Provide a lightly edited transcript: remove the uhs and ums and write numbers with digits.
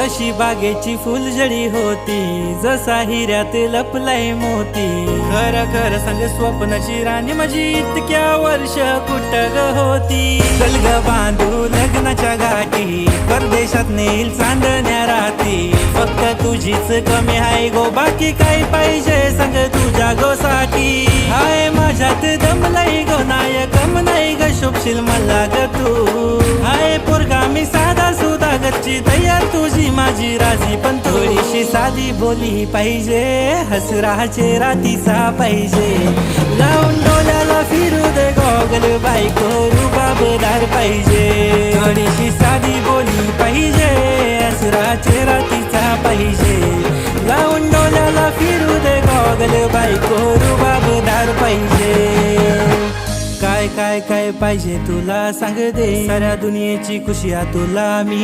जशी बागेची फुलझडी होती, जसा हिऱ्यात लपलाय मोती. खरं खरं सांग स्वप्नाची राणी माझी इतक्या वर्ष कुठं ग होती. चल ग बांधू लग्नाच्या गाठी, परदेशात नेईल चांदण्या राती. फक्त तुझीच कमी आहे गो, बाकी काय पाहिजे सांग तुझ्या गोसाठी. हाय माझ्यात दमलाई गो, नायकम नाही ग शोभशील मला ग तू. हाय पोरगा मी साधा सुधा गच्ची, तयार तुझी माझी राजी, पण थोडीशी साधी बोली पाहिजे. हसराचे रातीचा पाहिजे, लावून डोल्याला फिरू दे गॉगल, बायको रुबाबदार पाहिजे. थोडीशी साधी बोली पाहिजे, हसराचे रातीचा पाहिजे. लावून डोल्याला फिरू दे गॉगल, बायको रुबाबदार पाहिजे. काय काय काय पाहिजे तुला सांग दे, साऱ्या दुनियेची खुशिया तुला मी